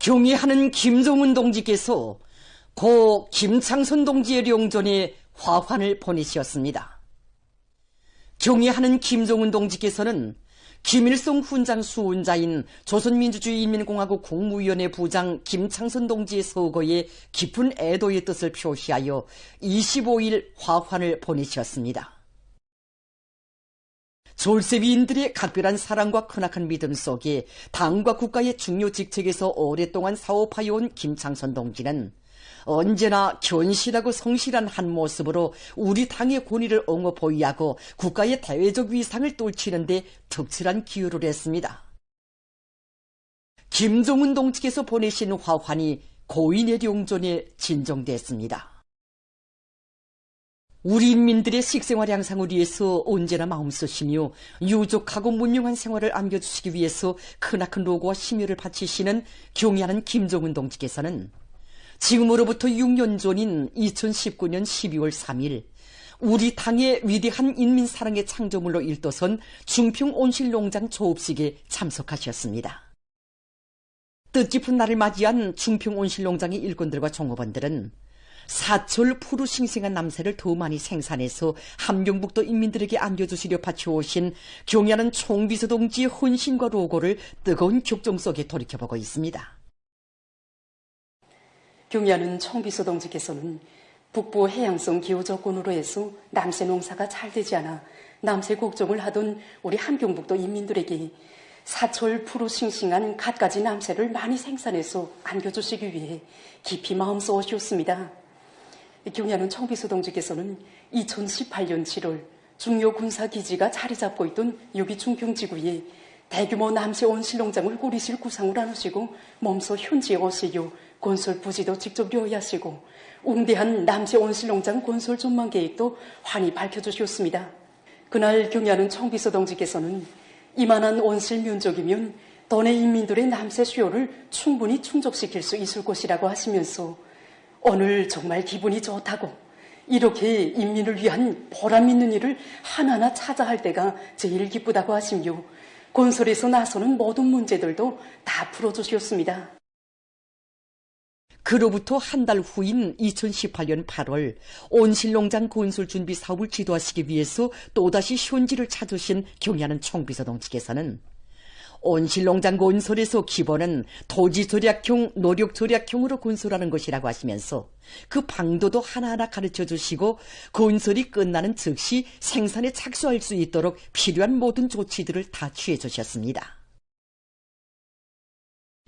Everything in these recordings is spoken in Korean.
경의하는 김종은 동지께서 고 김창선 동지의 령존에 화환을 보내셨습니다. 경의하는 김종은 동지께서는 김일성 훈장 수훈자인 조선민주주의인민공화국 국무위원회 부장 김창선 동지의 서거에 깊은 애도의 뜻을 표시하여 25일 화환을 보내셨습니다. 졸세비인들의 각별한 사랑과 크나큰 믿음 속에 당과 국가의 중요 직책에서 오랫동안 사업하여온 김창선 동지는 언제나 견실하고 성실한 한 모습으로 우리 당의 권위를 옹호 보위하고 국가의 대외적 위상을 떨치는 데 특출한 기여를 했습니다. 김종은 동지께서 보내신 화환이 고인의 령존에 진정됐습니다. 우리 인민들의 식생활 향상을 위해서 언제나 마음쓰시며 유족하고 문명한 생활을 안겨주시기 위해서 크나큰 노고와 심혈을 바치시는 경의하는 김종은 동지께서는 지금으로부터 6년 전인 2019년 12월 3일 우리 당의 위대한 인민사랑의 창조물로 일도선 중평온실농장 조업식에 참석하셨습니다. 뜻깊은 날을 맞이한 중평온실농장의 일꾼들과 종업원들은 사철 푸르 싱싱한 남새를 더 많이 생산해서 함경북도 인민들에게 안겨주시려 바쳐오신 경의하는 총비서 동지의 헌신과 노고를 뜨거운 격정 속에 돌이켜보고 있습니다. 경의하는 총비서 동지께서는 북부 해양성 기후 조건으로 해서 남새 농사가 잘 되지 않아 남새 걱정을 하던 우리 함경북도 인민들에게 사철 푸르 싱싱한 갖가지 남새를 많이 생산해서 안겨주시기 위해 깊이 마음 쏘셨습니다. 경의하는 총비서 동지께서는 2018년 7월 중요 군사기지가 자리 잡고 있던 여기 중평지구에 대규모 남새 온실농장을 꾸리실 구상을 안으시고 몸소 현지에 오시려 건설 부지도 직접 요의하시고 웅대한 남새 온실농장 건설 전망 계획도 환히 밝혀주셨습니다. 그날 경의하는 총비서 동지께서는 이만한 온실 면적이면 도내 인민들의 남새 수요를 충분히 충족시킬 수 있을 것이라고 하시면서 오늘 정말 기분이 좋다고 이렇게 인민을 위한 보람 있는 일을 하나하나 찾아 할 때가 제일 기쁘다고 하시며 건설에서 나서는 모든 문제들도 다 풀어주셨습니다. 그로부터 한 달 후인 2018년 8월 온실농장 건설 준비 사업을 지도하시기 위해서 또다시 현지를 찾으신 경의하는 총비서 동지께서는 온실농장 건설에서 기본은 토지 절약형, 노력 절약형으로 건설하는 것이라고 하시면서 그 방도도 하나하나 가르쳐 주시고 건설이 끝나는 즉시 생산에 착수할 수 있도록 필요한 모든 조치들을 다 취해 주셨습니다.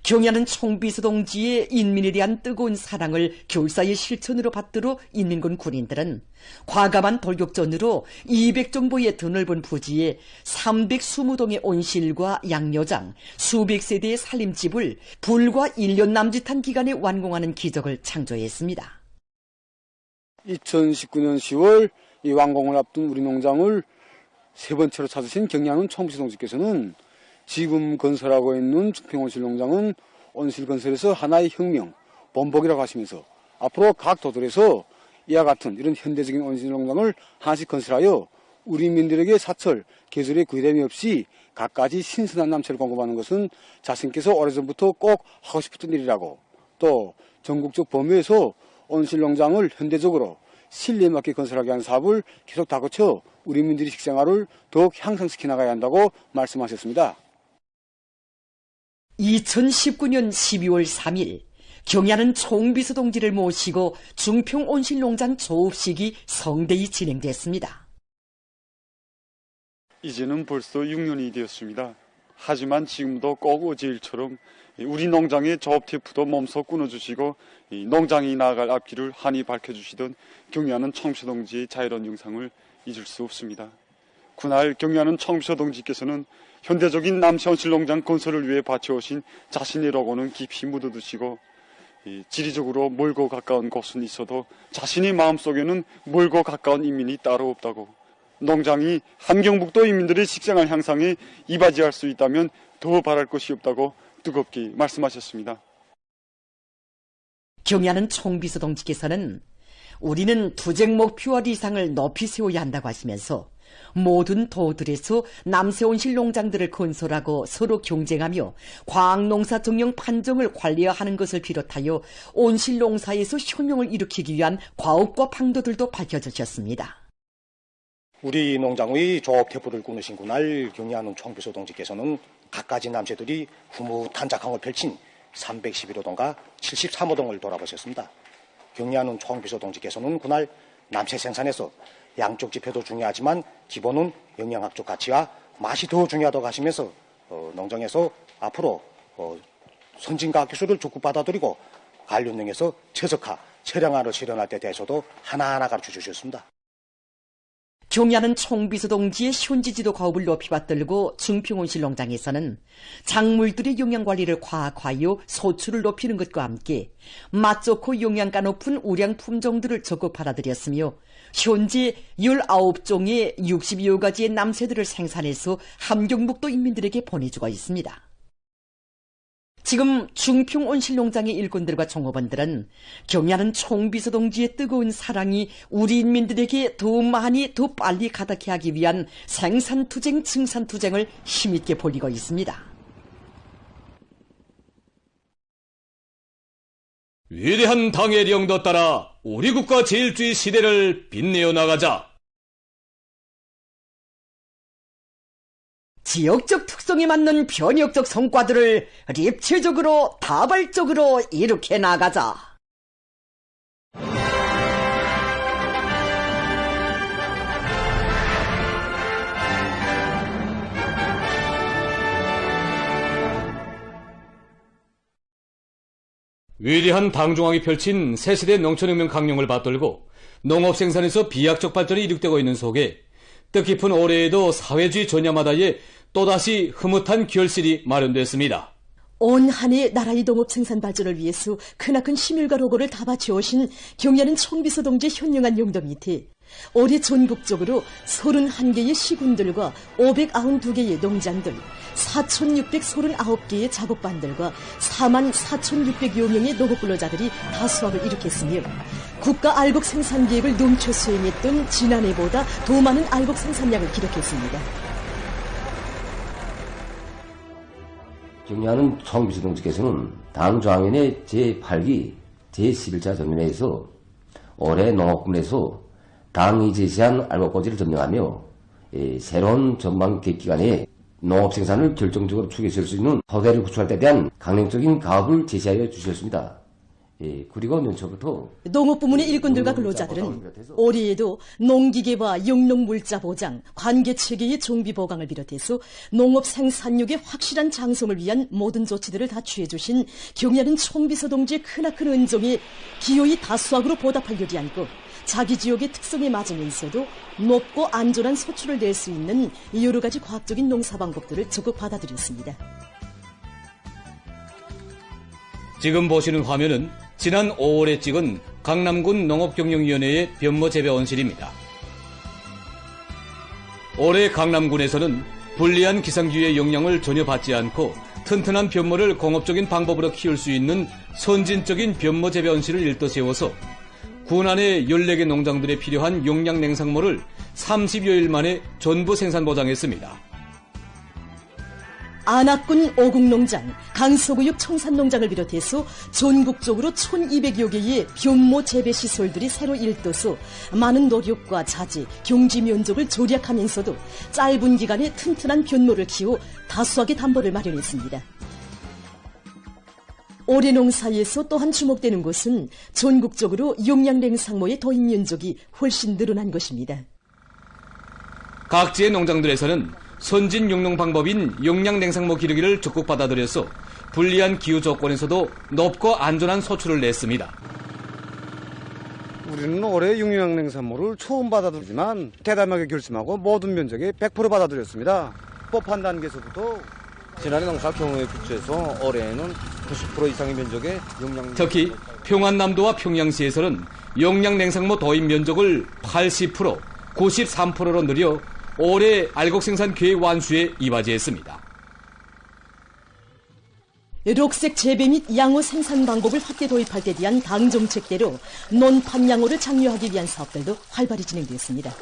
경의하는 총비서 동지의 인민에 대한 뜨거운 사랑을 결사의 실천으로 받들어 인민군 군인들은 과감한 돌격전으로 200정보의 드넓은 부지에 320동의 온실과 양료장, 수백 세대의 살림집을 불과 1년 남짓한 기간에 완공하는 기적을 창조했습니다. 2019년 10월 이 완공을 앞둔 우리 농장을 세 번째로 찾으신 경의하는 총비서 동지께서는 지금 건설하고 있는 중평온실농장은 온실 건설에서 하나의 혁명, 본보기라고 하시면서 앞으로 각 도들에서 이와 같은 이런 현대적인 온실농장을 하나씩 건설하여 우리 민들에게 사철, 계절의 구애됨이 없이 갖가지 신선한 남새를 공급하는 것은 자신께서 오래전부터 꼭 하고 싶었던 일이라고, 또 전국적 범위에서 온실농장을 현대적으로 실리에 맞게 건설하게 하는 사업을 계속 다그쳐 우리 민들의 식생활을 더욱 향상시켜 나가야 한다고 말씀하셨습니다. 2019년 12월 3일 경의하는 총비서 동지를 모시고 중평 온실농장 조업식이 성대히 진행됐습니다. 이제는 벌써 6년이 되었습니다. 하지만 지금도 꼭 어제 일처럼 우리 농장의 조업 테이프도 몸소 끊어주시고 농장이 나아갈 앞길을 환히 밝혀주시던 경의하는 총비서 동지의 자애로운 영상을 잊을 수 없습니다. 그날 경의하는 총비서 동지께서는 현대적인 남새 온실농장 건설을 위해 바쳐오신 자신의 로고는 깊이 묻어두시고 지리적으로 멀고 가까운 곳은 있어도 자신의 마음속에는 멀고 가까운 인민이 따로 없다고, 농장이 함경북도 인민들의 식생활 향상에 이바지할 수 있다면 더 바랄 것이 없다고 뜨겁게 말씀하셨습니다. 경의하는 총비서 동지께서는 우리는 투쟁 목표와 리상을 높이 세워야 한다고 하시면서 모든 도들에서 남새온실 농장들을 건설하고 서로 경쟁하며 과학농사 정령 판정을 관리하는 것을 비롯하여 온실 농사에서 효용을 일으키기 위한 과업과 방도들도 밝혀주셨습니다. 우리 농장의 조업태포를 꾸누신 그날 경리하는 총비서 동지께서는 갖가지 남새들이 흐뭇한 작황을 펼친 311호동과 73호동을 돌아보셨습니다. 경리하는 총비서 동지께서는 그날 남새 생산에서 양쪽 지표도 중요하지만 기본은 영양학적 가치와 맛이 더 중요하다고 하시면서 농장에서 앞으로 선진과학 기술을 적극 받아들이고 관련령에서 최적화, 최량화를 실현할 때 대해서도 하나하나 가르쳐 주셨습니다. 경야는 총비서 동지의 현지지도 과업을 높이 받들고 중평온실 농장에서는 작물들의 영양관리를 과학화하여 소출을 높이는 것과 함께 맛 좋고 영양가 높은 우량 품종들을 적극 받아들였으며 현재 19종의 60여 가지의 남새들을 생산해서 함경북도 인민들에게 보내주고 있습니다. 지금 중평온실농장의 일꾼들과 종업원들은 경야는 총비서 동지의 뜨거운 사랑이 우리 인민들에게 더 많이 더 빨리 가득해 하기 위한 생산투쟁, 증산투쟁을 힘있게 벌이고 있습니다. 위대한 당의 령도 따라 우리 국가 제일주의 시대를 빛내어 나가자. 지역적 특성에 맞는 변혁적 성과들을 입체적으로 다발적으로 이룩해 나가자. 위대한 당중앙이 펼친 새세대 농촌혁명 강령을 받들고 농업 생산에서 비약적 발전이 이룩되고 있는 속에 뜻깊은 올해에도 사회주의 전야마다에 또다시 흐뭇한 결실이 마련됐습니다. 온 한 해 나라의 농업 생산 발전을 위해서 크나큰 힘일과 노고를 다 바쳐오신 경야는 총비서 동지의 현명한 용도 밑에 올해 전국적으로 31개의 시군들과 592개의 농장들, 4,639개의 작업반들과 44,600여 명의 농업 근로자들이 다수학을 일으켰으며 국가 알곡 생산 계획을 넘쳐 수행했던 지난해보다 더 많은 알곡 생산량을 기록했습니다. 경리하는 총비서 동지께서는 당 조항연의 제8기 제11차 전면회에서 올해 농업군에서 당이 제시한 알곡고지를 점령하며 새로운 전망 계획기간에 농업 생산을 결정적으로 추진할 수 있는 토대를 구축할 때 대한 강령적인 가업을 제시하여 주셨습니다. 그리고 연초부터 농업부문의 일꾼들과 근로자들은 올해에도 농기계와 영농물자 보장, 관계체계의 정비 보강을 비롯해서 농업 생산력의 확실한 장성을 위한 모든 조치들을 다 취해주신 경야는 총비서 동지의 크나큰 은정에 기어이 다수학으로 보답하려지 않고 자기 지역의 특성에 맞으면서도 높고 안전한 소출을 낼 수 있는 여러 가지 과학적인 농사 방법들을 적극 받아들였습니다. 지금 보시는 화면은 지난 5월에 찍은 강남군 농업경영위원회의 변모재배원실입니다. 올해 강남군에서는 불리한 기상기후의 영향을 전혀 받지 않고 튼튼한 변모를 공업적인 방법으로 키울 수 있는 선진적인 변모재배원실을 일떠 세워서 군 안의 14개 농장들에 필요한 용량 냉상모를 30여일 만에 전부 생산 보장했습니다. 안악군 오국농장, 강서구역 청산농장을 비롯해서 전국적으로 1,200여 개의 변모 재배시설들이 새로 일떠서 많은 노력과 자재, 경지 면적을 절약하면서도 짧은 기간에 튼튼한 변모를 키워 다수하게 담보를 마련했습니다. 올해 농사에서 또한 주목되는 것은 전국적으로 용량냉상모의 도입 면적이 훨씬 늘어난 것입니다. 각지의 농장들에서는 선진 용농 방법인 용량냉상모 기르기를 적극 받아들여서 불리한 기후 조건에서도 높고 안전한 소출을 냈습니다. 우리는 올해 용량냉상모를 처음 받아들이지만 대담하게 결심하고 모든 면적에 100% 받아들였습니다. 뽑한 단계에서부터 지난해 농사 경우에 비추해서 올해에는 90% 이상의 면적의 용량. 특히 평안남도와 평양시에서는 용량냉상모 도입 면적을 80%, 93%로 늘려 올해 알곡 생산 계획 완수에 이바지했습니다. 록색 재배 및 양호 생산 방법을 확대 도입할 때 대한 당 정책대로 논판 양호를 장려하기 위한 사업들도 활발히 진행되었습니다.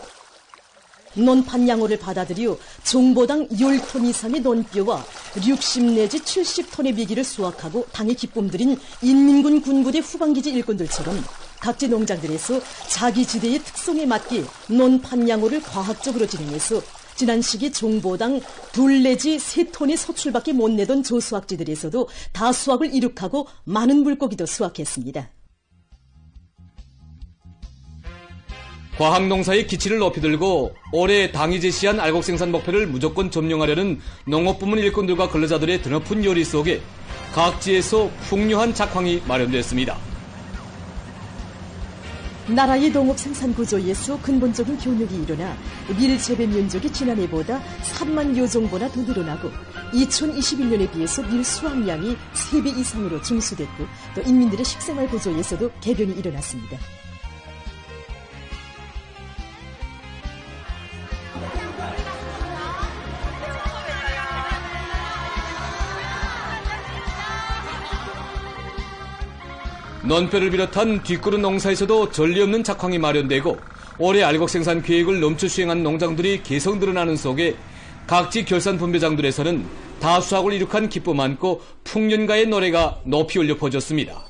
논판 양호를 받아들여 종보당 10톤 이상의 논뼈와 60 내지 70톤의 미기를 수확하고 당의 기쁨들인 인민군 군부대 후방기지 일꾼들처럼 각지 농장들에서 자기 지대의 특성에 맞게 논판 양호를 과학적으로 진행해서 지난 시기 종보당 2 내지 3톤의 소출밖에 못 내던 조수학지들에서도 다수확을 이룩하고 많은 물고기도 수확했습니다. 과학농사의 기치를 높이 들고 올해 당이 제시한 알곡 생산 목표를 무조건 점령하려는 농업부문 일꾼들과 근로자들의 드높은 요리 속에 각지에서 풍요한 작황이 마련됐습니다. 나라의 농업 생산 구조에서 근본적인 교육이 일어나 밀 재배 면적이 지난해보다 3만 여종보다 더 늘어나고 2021년에 비해서 밀 수확량이 3배 이상으로 증수됐고 또 인민들의 식생활 구조에서도 개변이 일어났습니다. 논뼈를 비롯한 뒷그릇 농사에서도 전례 없는 작황이 마련되고 올해 알곡 생산 계획을 넘쳐 수행한 농장들이 계속 늘어나는 속에 각지 결산 분배장들에서는 다수확을 이룩한 기쁨 안고 풍년가의 노래가 높이 울려 퍼졌습니다.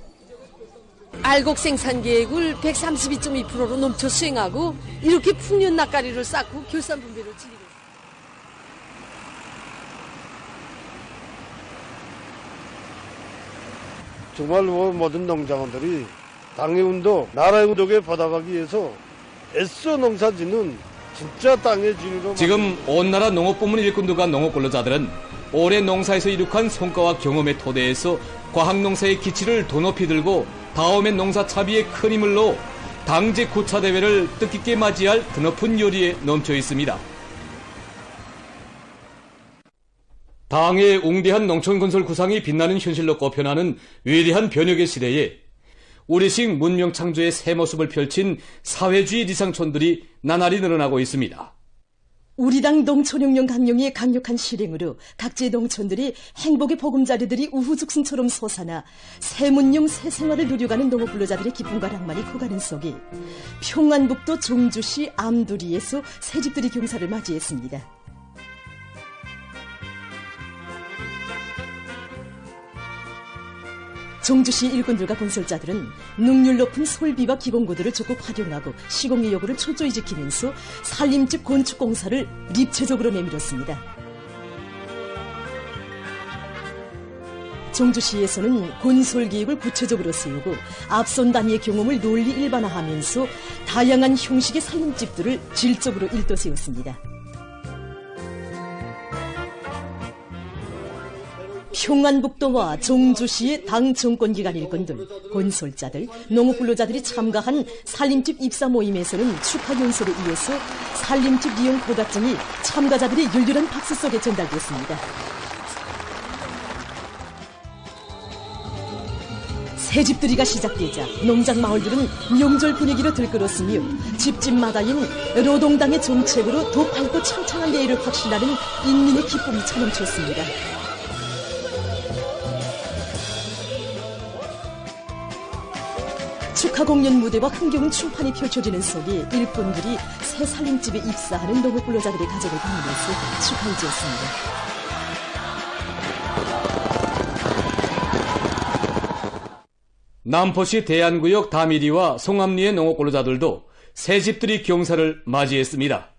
알곡 생산 계획을 132.2%로 넘쳐 수행하고 이렇게 풍년 낯가리를 쌓고 결산 분배를 즐기고 있습니다. 정말 모든 농장원들이 당의 운도, 나라의 운동에 받아가기 위해서 애써 농사짓는 진짜 땅의 진으로 지금 온 나라 농업부문 일꾼들과 농업근로자들은 올해 농사에서 이룩한 성과와 경험의 토대에서 과학농사의 기치를 더 높이 들고 다음엔 농사 차비에 큰 힘을 넣어 당제 9차 대회를 뜻깊게 맞이할 드높은 요리에 넘쳐 있습니다. 당의 웅대한 농촌건설 구상이 빛나는 현실로 꼽혀나는 위대한 변혁의 시대에 우리식 문명 창조의 새 모습을 펼친 사회주의 리상촌들이 나날이 늘어나고 있습니다. 우리 당 농촌혁명 강령의 강력한 실행으로 각지의 농촌들이 행복의 보금자리들이 우후죽순처럼 솟아나 새 문명 새 생활을 누려가는 농업근로자들의 기쁨과 낭만이 커가는 속에 평안북도 종주시 암두리에서 새집들이 경사를 맞이했습니다. 종주시 일꾼들과 건설자들은 능률 높은 솔비와 기공구들을 적극 활용하고 시공의 요구를 철저히 지키면서 산림집 건축공사를 입체적으로 내밀었습니다. 종주시에서는 건설계획을 구체적으로 세우고 앞선 단위의 경험을 널리 일반화하면서 다양한 형식의 산림집들을 질적으로 일떠세웠습니다. 평안북도와 종주시의 당 정권기관 일꾼들, 건설자들, 농업근로자들이 참가한 산림집 입사 모임에서는 축하 연설에 이어서 산림집 이용 허가증이 참가자들의 열렬한 박수 속에 전달됐습니다. 새집들이가 시작되자 농장 마을들은 명절 분위기로 들끓었으며 집집마다인 노동당의 정책으로 더 밝고 창창한 내일을 확신하는 인민의 기쁨이 차넘쳤습니다. 축하 공연 무대와 흥겨운 춤판이 펼쳐지는 속에 일꾼들이 새 산림집에 입사하는 농업근로자들의 가족을 방문해서 축하를 지었습니다. 남포시 대안구역 다미리와 송암리의 농업근로자들도 새집들이 경사를 맞이했습니다.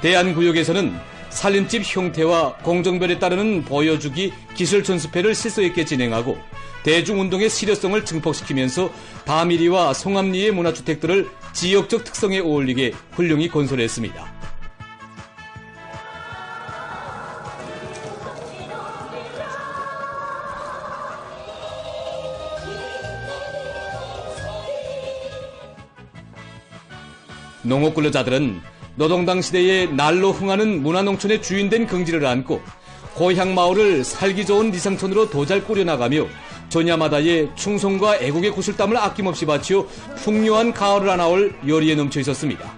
대안구역에서는 산림집 형태와 공정별에 따르는 보여주기 기술 전수회를 실소 있게 진행하고 대중운동의 실효성을 증폭시키면서 다미리와 송암리의 문화주택들을 지역적 특성에 어울리게 훌륭히 건설했습니다. 농업근로자들은 노동당 시대에 날로 흥하는 문화농촌의 주인된 긍지를 안고 고향 마을을 살기 좋은 리상촌으로 더 잘 꾸려나가며 전야마다의 충성과 애국의 구슬땀을 아낌없이 바치어 풍요한 가을을 안아올 열의에 넘쳐 있었습니다.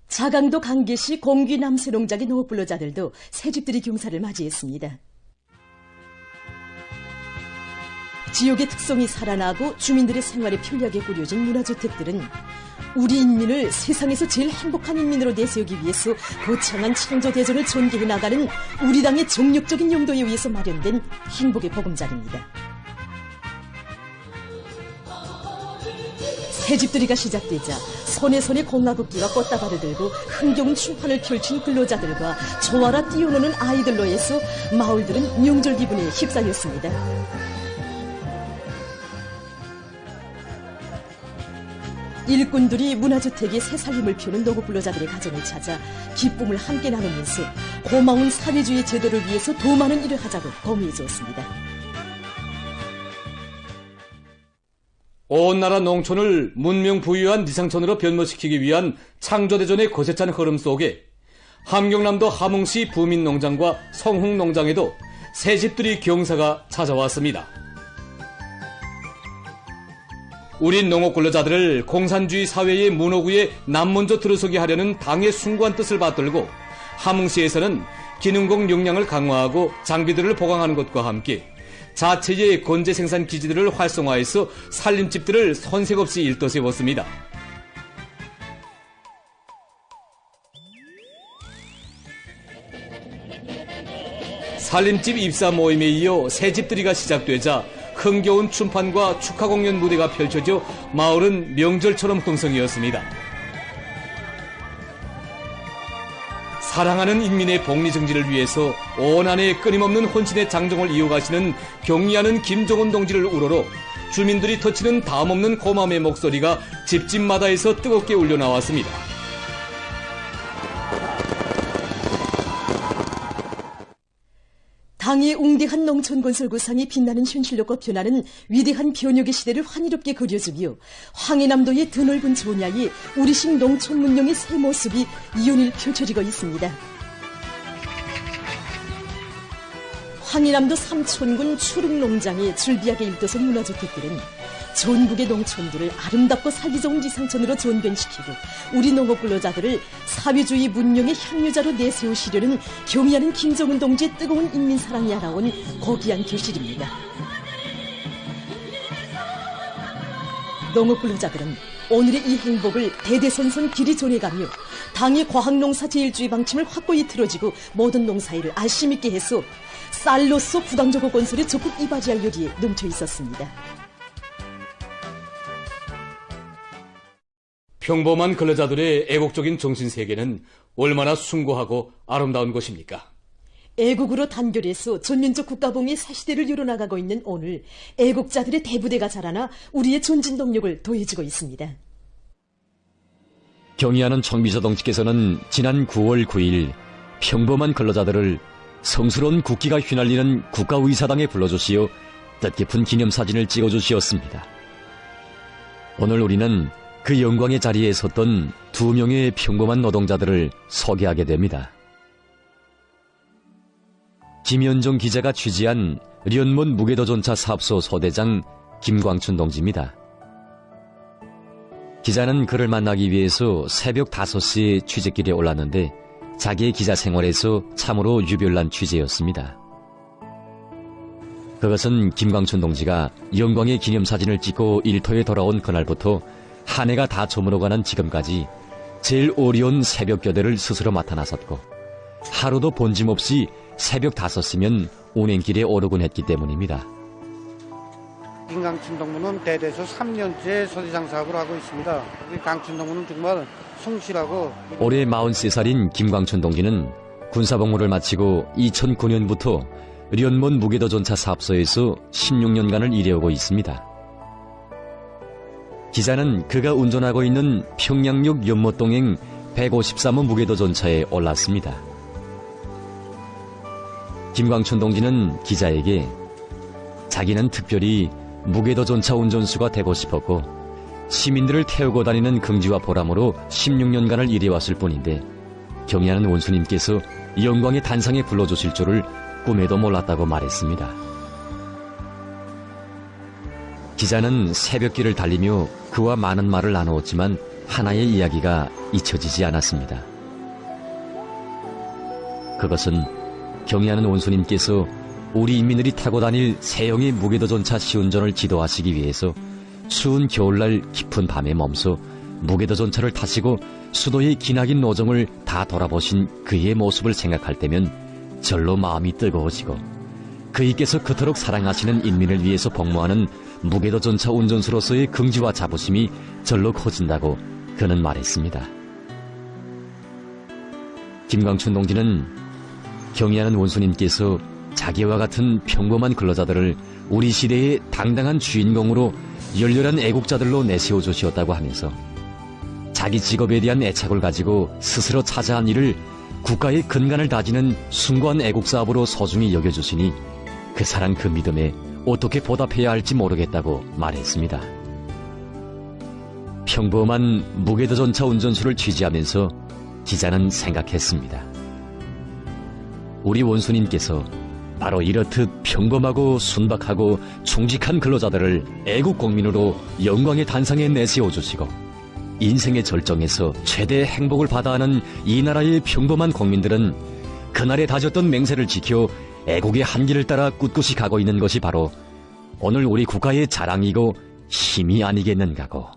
자강도 강계시 공귀 남새농장의 농업근로자들도 새집들이 경사를 맞이했습니다. 지역의 특성이 살아나고 주민들의 생활에 편리하게 꾸려진 문화주택들은 우리 인민을 세상에서 제일 행복한 인민으로 내세우기 위해서 거창한 창조대전을 전개해 나가는 우리 당의 정력적인 용도에 의해서 마련된 행복의 보금자리입니다. 새집들이가 시작되자 손에 공나국기와 꽃다발을 들고 흥겨운 춤판을 펼친 근로자들과 조아라 뛰어노는 아이들로 해서 마을들은 명절 기분에 휩싸였습니다. 일꾼들이 문화주택에 새살림을 피우는 노구 근로자들의 가정을 찾아 기쁨을 함께 나누면서 고마운 사회주의 제도를 위해서 더 많은 일을 하자고 공유해 주었습니다. 온 나라 농촌을 문명 부유한 니상촌으로 변모시키기 위한 창조대전의 거세찬 흐름 속에 함경남도 함흥시 부민농장과 성흥농장에도 새집들이 경사가 찾아왔습니다. 우리 농업 근로자들을 공산주의 사회의 문호구에 남먼저 들어서게 하려는 당의 숭고한 뜻을 받들고 함흥시에서는 기능공 역량을 강화하고 장비들을 보강하는 것과 함께 자체의 건재 생산 기지들을 활성화해서 살림집들을 손색 없이 일떠세웠습니다. 살림집 입사 모임에 이어 새집들이가 시작되자 흥겨운 춤판과 축하 공연 무대가 펼쳐져 마을은 명절처럼 흥성이었습니다. 사랑하는 인민의 복리 정지를 위해서 온 한해 끊임없는 혼신의 장정을 이어가시는 경리하는 김종훈 동지를 우러러 주민들이 터치는 담없는 고마움의 목소리가 집집마다에서 뜨겁게 울려나왔습니다. 당의 웅대한 농촌 건설 구상이 빛나는 현실력과 변하는 위대한 변혁의 시대를 환희롭게 그려주며 황해남도의 드넓은 조냐에 우리식 농촌 문명의 새 모습이 이연일 펼쳐지고 있습니다. 황해남도 삼촌군 추릉농장에 줄비하게 일떠선 문화주택들은 전국의 농촌들을 아름답고 살기 좋은 지상촌으로 전변시키고 우리 농업 근로자들을 사회주의 문명의 향유자로 내세우시려는 경의하는 김정은 동지의 뜨거운 인민사랑이 알아온 고귀한 결실입니다. 농업 근로자들은 오늘의 이 행복을 대대손손 길이 전해가며 당의 과학농사 제1주의 방침을 확고히 틀어지고 모든 농사일을 알심 있게 해서 쌀로서 부당저고 건설에 적극 이바지할 요리에 넘쳐 있었습니다. 평범한 근로자들의 애국적인 정신세계는 얼마나 숭고하고 아름다운 것입니까? 애국으로 단결해서 전면적 국가봉의 새 시대를 열어나가고 있는 오늘 애국자들의 대부대가 자라나 우리의 전진 동력을 더해주고 있습니다. 경의하는 청비서 동지께서는 지난 9월 9일 평범한 근로자들을 성스러운 국기가 휘날리는 국가의사당에 불러주시어 뜻깊은 기념사진을 찍어주시었습니다. 오늘 우리는 그 영광의 자리에 섰던 2명의 평범한 노동자들을 소개하게 됩니다. 김현종 기자가 취재한 련몬 무게도전차 사업소 소대장 김광춘 동지입니다. 기자는 그를 만나기 위해서 새벽 5시에 취재길에 올랐는데 자기의 기자 생활에서 참으로 유별난 취재였습니다. 그것은 김광춘 동지가 영광의 기념사진을 찍고 일터에 돌아온 그날부터 한 해가 다 저물어가는 지금까지 제일 어려운 새벽 교대를 스스로 맡아 나섰고 하루도 본짐없이 새벽 5시면 운행길에 오르곤 했기 때문입니다. 김광춘 동무는 대대에서 3년째 소대장 사업을 하고 있습니다. 강춘 동무는 정말 성실하고 올해 43살인 김광춘 동지는 군사복무를 마치고 2009년부터 련몬 무게도전차 사업소에서 16년간을 일해오고 있습니다. 기자는 그가 운전하고 있는 평양역 연못동행 153호 무게도전차에 올랐습니다. 김광춘 동지는 기자에게 자기는 특별히 무게도전차 운전수가 되고 싶었고 시민들을 태우고 다니는 긍지와 보람으로 16년간을 일해왔을 뿐인데 경의하는 원수님께서 영광의 단상에 불러주실 줄을 꿈에도 몰랐다고 말했습니다. 기자는 새벽길을 달리며 그와 많은 말을 나누었지만 하나의 이야기가 잊혀지지 않았습니다. 그것은 경의하는 원수님께서 우리 인민들이 타고 다닐 세형의 무게도전차 시운전을 지도하시기 위해서 추운 겨울날 깊은 밤에 멈춰 무게도전차를 타시고 수도의 기나긴 노정을 다 돌아보신 그의 모습을 생각할 때면 절로 마음이 뜨거워지고 그이께서 그토록 사랑하시는 인민을 위해서 복무하는 무게도전차 운전수로서의 긍지와 자부심이 절로 커진다고 그는 말했습니다. 김광춘 동지는 경의하는 원수님께서 자기와 같은 평범한 근로자들을 우리 시대의 당당한 주인공으로 열렬한 애국자들로 내세워 주시었다고 하면서 자기 직업에 대한 애착을 가지고 스스로 차지한 일을 국가의 근간을 다지는 숭고한 애국사업으로 소중히 여겨주시니 그 사랑 그 믿음에 어떻게 보답해야 할지 모르겠다고 말했습니다. 평범한 무게도전차 운전수를 취재하면서 기자는 생각했습니다. 우리 원수님께서 바로 이렇듯 평범하고 순박하고 충직한 근로자들을 애국 국민으로 영광의 단상에 내세워 주시고 인생의 절정에서 최대의 행복을 받아하는 이 나라의 평범한 국민들은 그날에 다졌던 맹세를 지켜 애국의 한길을 따라 꿋꿋이 가고 있는 것이 바로 오늘 우리 국가의 자랑이고 힘이 아니겠는가고.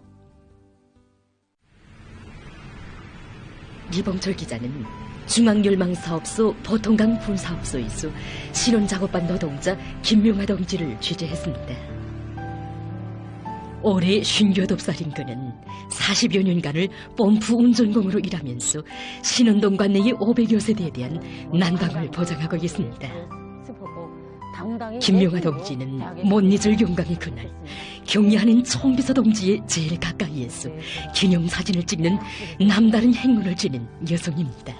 이봉철 기자는 중앙열망사업소 보통강 분사업소에서 신원작업반 노동자 김명하 동지를 취재했습니다. 올해 58살인 그는 40여 년간을 펌프 운전공으로 일하면서 신원동 관내의 500여 세대에 대한 난방을 보장하고 있습니다. 김명하 동지는 못 잊을 용감의 그날 경의하는 총비서 동지의 제일 가까이에서 기념사진을 찍는 남다른 행운을 지닌 여성입니다.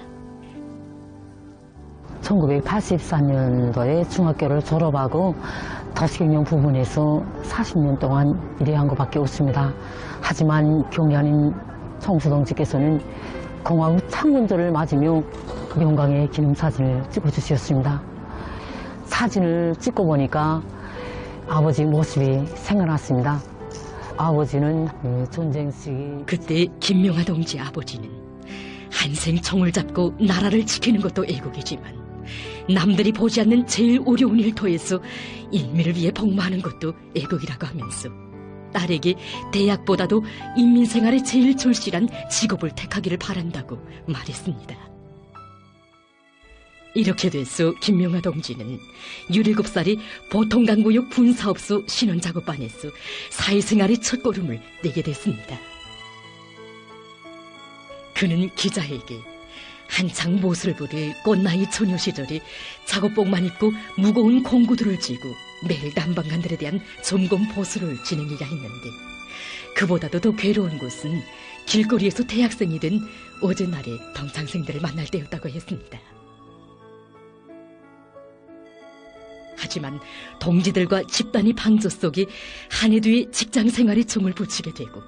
1984년도에 중학교를 졸업하고 도시경영 부문에서 40년 동안 일한 것밖에 없습니다. 하지만 경의하는 총수동지께서는 공화국 창건절을 맞으며 영광의 기념사진을 찍어주셨습니다. 사진을 찍고 보니까 아버지 모습이 생각났습니다. 아버지는 전쟁 시기 그때 김명하 동지 아버지는 한생 총을 잡고 나라를 지키는 것도 애국이지만 남들이 보지 않는 제일 어려운 일터에서 인민을 위해 복무하는 것도 애국이라고 하면서 딸에게 대학보다도 인민생활에 제일 절실한 직업을 택하기를 바란다고 말했습니다. 이렇게 돼서 김명하 동지는 17살이 보통강구역 분사업소 신원작업반에서 사회생활의 첫걸음을 떼게 됐습니다. 그는 기자에게 한창 모습을 부릴 꽃나이 처녀 시절에 작업복만 입고 무거운 공구들을 쥐고 매일 난방관들에 대한 점검 보수를 진행해야 했는데 그보다도 더 괴로운 것은 길거리에서 대학생이 된 어제날의 동창생들을 만날 때였다고 했습니다. 하지만 동지들과 집단의 방조 속에 한 해 뒤에 직장생활에 종을 붙이게 되고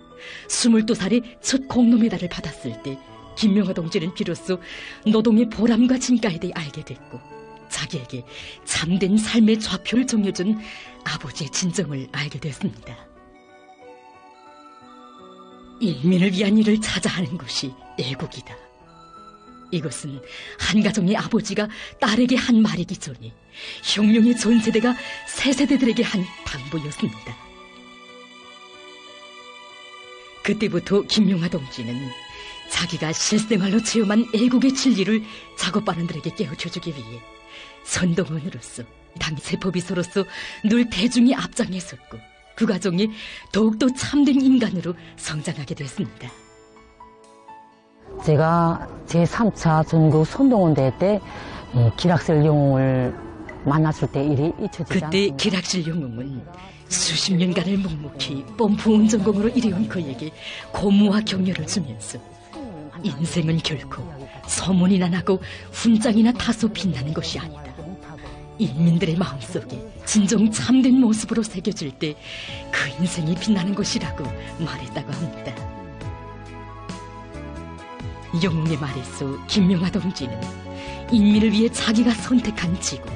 22살에 첫 공로메달을 받았을 때 김명하 동지는 비로소 노동의 보람과 진가에 대해 알게 됐고 자기에게 참된 삶의 좌표를 정해준 아버지의 진정을 알게 됐습니다. 인민을 위한 일을 찾아 하는 것이 애국이다. 이것은 한 가정의 아버지가 딸에게 한 말이기 전에 혁명의 전 세대가 새 세대들에게 한 당부였습니다. 그때부터 김명하 동지는 자기가 실생활로 체험한 애국의 진리를 작업반원들에게 깨우쳐주기 위해 선동원으로서 당 세포비서로서 늘 대중의 앞장에 섰고 그 과정이 더욱더 참된 인간으로 성장하게 됐습니다. 제가 제3차 전국 선동원대회 때 기락실 영웅을 만났을 때 일이 잊혀지지 그때 않습니다. 기락실 영웅은 수십 년간을 묵묵히 펌프 운전공으로 일해온 그에게 고무와 격려를 주면서 인생은 결코 소문이나 나고 훈장이나 타서 빛나는 것이 아니다. 인민들의 마음속에 진정 참된 모습으로 새겨질 때 그 인생이 빛나는 것이라고 말했다고 합니다. 영웅의 말에서 김명하 동지는 인민을 위해 자기가 선택한 지구,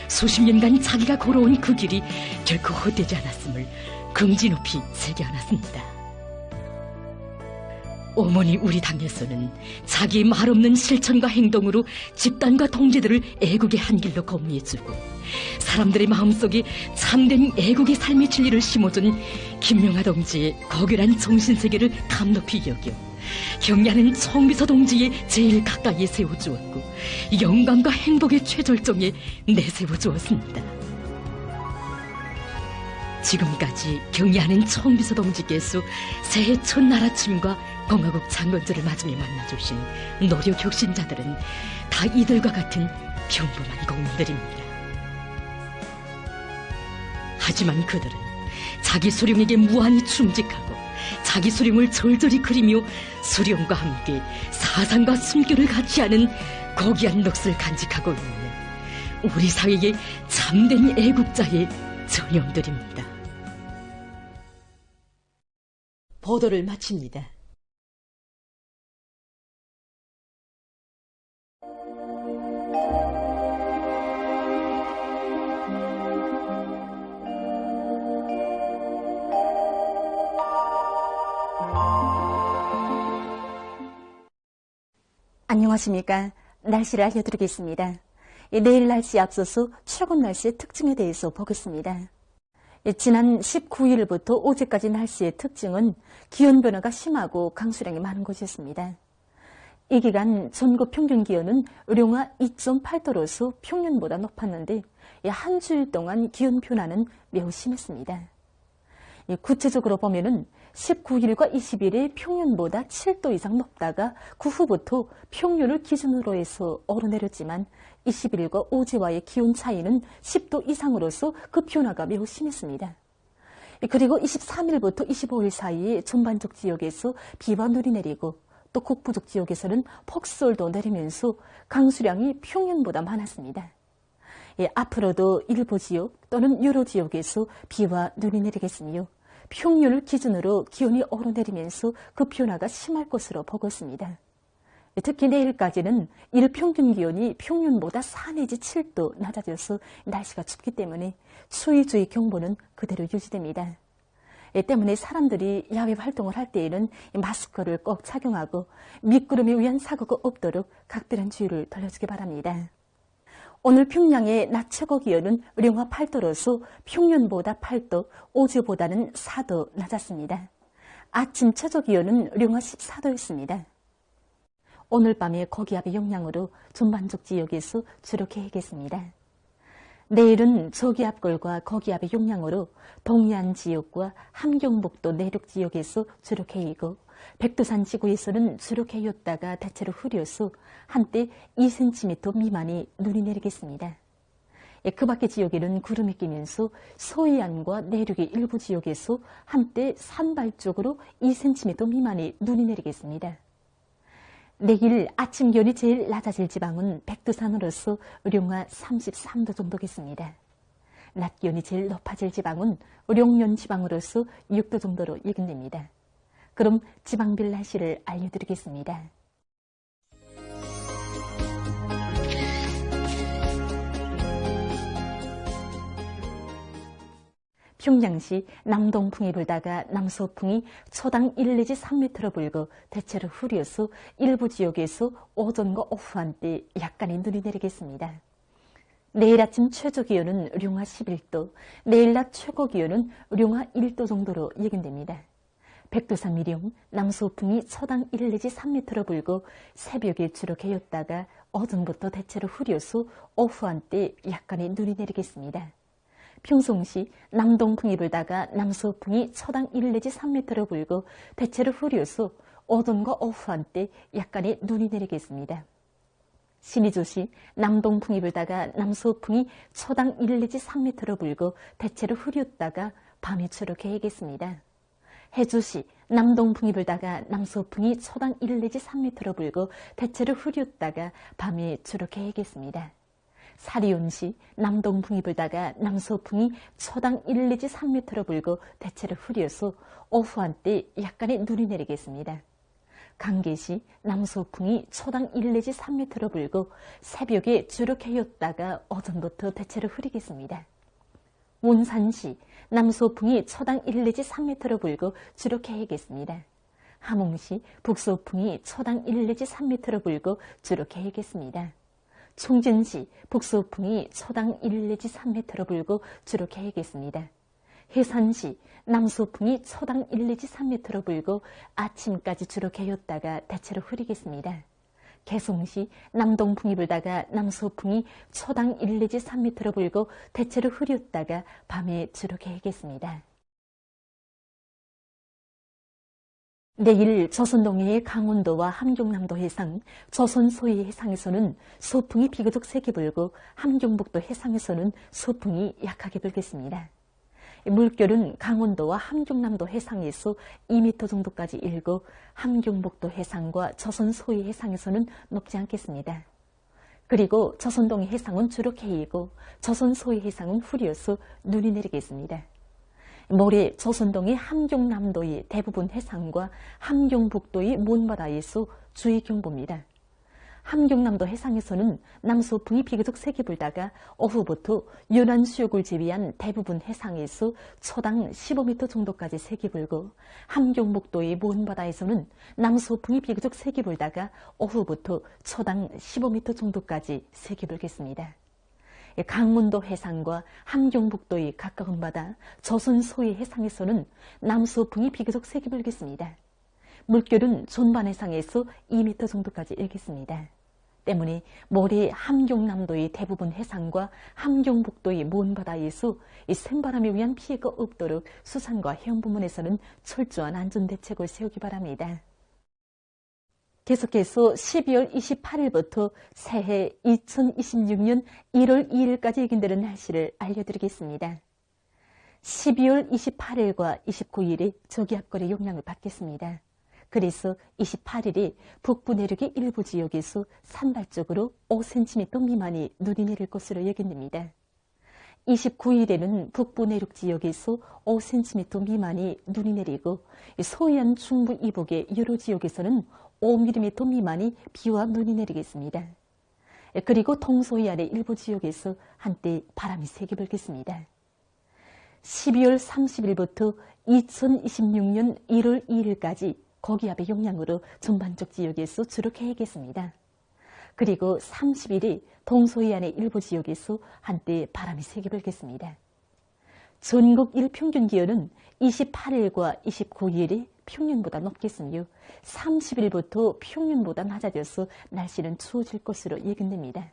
수십 년간 자기가 걸어온 그 길이 결코 헛되지 않았음을 긍지 높이 새겨안았습니다. 어머니 우리 당에서는 자기 말없는 실천과 행동으로 집단과 동지들을 애국의 한길로 거무해주고 사람들의 마음속에 참된 애국의 삶의 진리를 심어준 김명하 동지의 거결한 정신세계를 감높이 여겨 경리하는 청비서 동지의 제일 가까이에 세워주었고 영광과 행복의 최절정에 내세워주었습니다. 지금까지 경리하는 청비서 동지께서 새해 첫날 아침과 공화국 창건절을 맞으며 만나주신 노력 혁신자들은 다 이들과 같은 평범한 공무들입니다. 하지만 그들은 자기 수령에게 무한히 충직하고 자기 수령을 절절히 그리며 수령과 함께 사상과 숨결을 같이 하는 고귀한 넋을 간직하고 있는 우리 사회의 참된 애국자의 전형들입니다. 보도를 마칩니다. 안녕하십니까. 날씨를 알려드리겠습니다. 내일 날씨 앞서서 최근 날씨의 특징에 대해서 보겠습니다. 지난 19일부터 어제까지 날씨의 특징은 기온 변화가 심하고 강수량이 많은 것이었습니다. 이 기간 전국 평균 기온은 령화 2.8도로서 평년보다 높았는데 한 주일 동안 기온 변화는 매우 심했습니다. 구체적으로 보면은 19일과 20일에 평년보다 7도 이상 높다가 그 후부터 평년을 기준으로 해서 오르내렸지만 20일과 어제와의 기온 차이는 10도 이상으로서 그 변화가 매우 심했습니다. 그리고 23일부터 25일 사이에 전반적 지역에서 비와 눈이 내리고 또 북부족 지역에서는 폭설도 내리면서 강수량이 평년보다 많았습니다. 앞으로도 일부 지역 또는 여러 지역에서 비와 눈이 내리겠으며 평년을 기준으로 기온이 오르내리면서 그 변화가 심할 것으로 보고 있습니다. 특히 내일까지는 일평균 기온이 평년보다 4 내지 7도 낮아져서 날씨가 춥기 때문에 추위주의 경보는 그대로 유지됩니다. 때문에 사람들이 야외 활동을 할 때에는 마스크를 꼭 착용하고 미끄럼에 의한 사고가 없도록 각별한 주의를 돌려주기 바랍니다. 오늘 평양의 낮 최고 기온은 령화 8도로서 평년보다 8도, 어제보다는 4도 낮았습니다. 아침 최저 기온은 령화 14도였습니다. 오늘 밤에 고기압의 영향으로 전반적 지역에서 주로 개겠습니다. 내일은 저기압골과 고기압의 영향으로 동해안 지역과 함경북도 내륙 지역에서 주로 개이고 백두산 지구에서는 주로 개였다가 대체로 흐려서 한때 2cm 미만의 눈이 내리겠습니다. 그 밖의 지역에는 구름이 끼면서 서해안과 내륙의 일부 지역에서 한때 산발 쪽으로 2cm 미만의 눈이 내리겠습니다. 내일 아침 기온이 제일 낮아질 지방은 백두산으로서 령화 33도 정도겠습니다. 낮 기온이 제일 높아질 지방은 령년 지방으로서 6도 정도로 예견됩니다. 그럼 지방별 날씨를 알려드리겠습니다. 평양시 남동풍이 불다가 남서풍이 초당 1 내지 3m로 불고 대체로 흐려서 일부 지역에서 오전과 오후 한때 약간의 눈이 내리겠습니다. 내일 아침 최저 기온은 령화 11도, 내일 낮 최고 기온은 령화 1도 정도로 예견됩니다. 백두산 미령, 남서풍이 초당 1 내지 3m로 불고 새벽에 주로 개였다가 오전부터 대체로 흐려서 오후 한때 약간의 눈이 내리겠습니다. 평송시 남동풍이 불다가 남서풍이 초당 1 내지 3m로 불고 대체로 흐려서 오전과 오후 한때 약간의 눈이 내리겠습니다. 신의주시 남동풍이 불다가 남서풍이 초당 1 내지 3m로 불고 대체로 흐렸다가 밤에 주로 개겠습니다. 해주시 남동풍이 불다가 남서풍이 초당 1 내지 3m로 불고 대체로 흐렸다가 밤에 주로 개겠습니다. 사리온시 남동풍이 불다가 남서풍이 초당 1 내지 3m로 불고 대체로 흐려서 오후 한때 약간의 눈이 내리겠습니다. 강계시 남서풍이 초당 1 내지 3m로 불고 새벽에 주로 개였다가 오전부터 대체로 흐리겠습니다. 원산시 남서풍이 초당 1 내지 3m로 불고 주로 개겠습니다. 함흥시 북소풍이 초당 1 내지 3m로 불고 주로 개겠습니다. 총진시 북소풍이 초당 1 내지 3m로 불고 주로 개겠습니다. 해산시 남소풍이 초당 1 내지 3m로 불고 아침까지 주로 개었다가 대체로 흐리겠습니다. 개송시 남동풍이 불다가 남소풍이 초당 1 내지 3m로 불고 대체로 흐렸다가 밤에 주로 개겠습니다. 내일 조선동해의 강원도와 함경남도 해상, 조선 소해 해상에서는 소풍이 비교적 세게 불고 함경북도 해상에서는 소풍이 약하게 불겠습니다. 물결은 강원도와 함경남도 해상에서 2m 정도까지 일고 함경북도 해상과 조선 소해 해상에서는 높지 않겠습니다. 그리고 조선동해 해상은 주로 개이고 조선 소해 해상은 흐려서 눈이 내리겠습니다. 모레 조선동해 함경남도의 대부분 해상과 함경북도의 먼바다에서 주의 경보입니다. 함경남도 해상에서는 남소풍이 비교적 세게 불다가 오후부터 연안 수역을 제외한 대부분 해상에서 초당 15m 정도까지 세게 불고 함경북도의 먼바다에서는 남소풍이 비교적 세게 불다가 오후부터 초당 15m 정도까지 세게 불겠습니다. 강원도 해상과 함경북도의 가까운 바다, 조선 소해 해상에서는 남소풍이 비교적 세게 불겠습니다. 물결은 존반 해상에서 2m 정도까지 일겠습니다. 때문에 모레 함경남도의 대부분 해상과 함경북도의 먼 바다에서 이 생바람에 의한 피해가 없도록 수산과 해운부문에서는 철저한 안전대책을 세우기 바랍니다. 계속해서 12월 28일부터 새해 2026년 1월 2일까지 예견되는 날씨를 알려드리겠습니다. 12월 28일과 29일이 저기압골의 영향을 받겠습니다. 그래서 28일이 북부 내륙의 일부 지역에서 산발적으로 5cm 미만이 눈이 내릴 것으로 예견됩니다. 29일에는 북부 내륙 지역에서 5cm 미만이 눈이 내리고 서해안 중부 이북의 여러 지역에서는 5mm 미만이 비와 눈이 내리겠습니다. 그리고 동서해안의 일부 지역에서 한때 바람이 세게 불겠습니다. 12월 30일부터 2026년 1월 2일까지 고기압의 영향으로 전반적 지역에서 주로 개겠습니다. 그리고 30일이 동서해안의 일부 지역에서 한때 바람이 세게 불겠습니다. 전국 일평균 기온은 28일과 29일이 평년보다 높겠으며 30일부터 평년보다 낮아져서 날씨는 추워질 것으로 예견됩니다.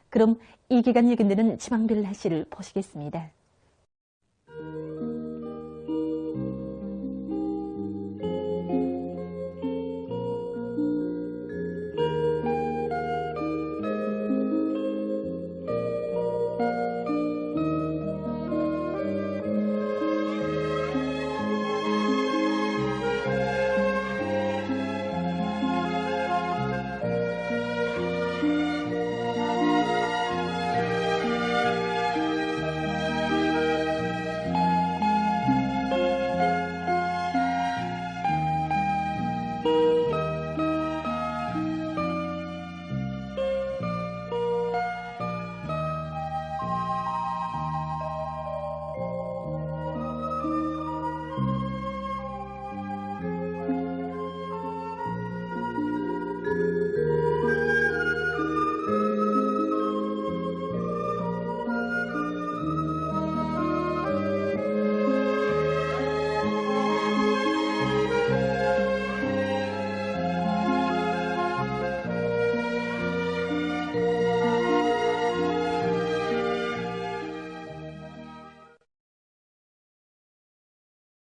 그럼 이 기간 예견되는 지방별 날씨를 보시겠습니다.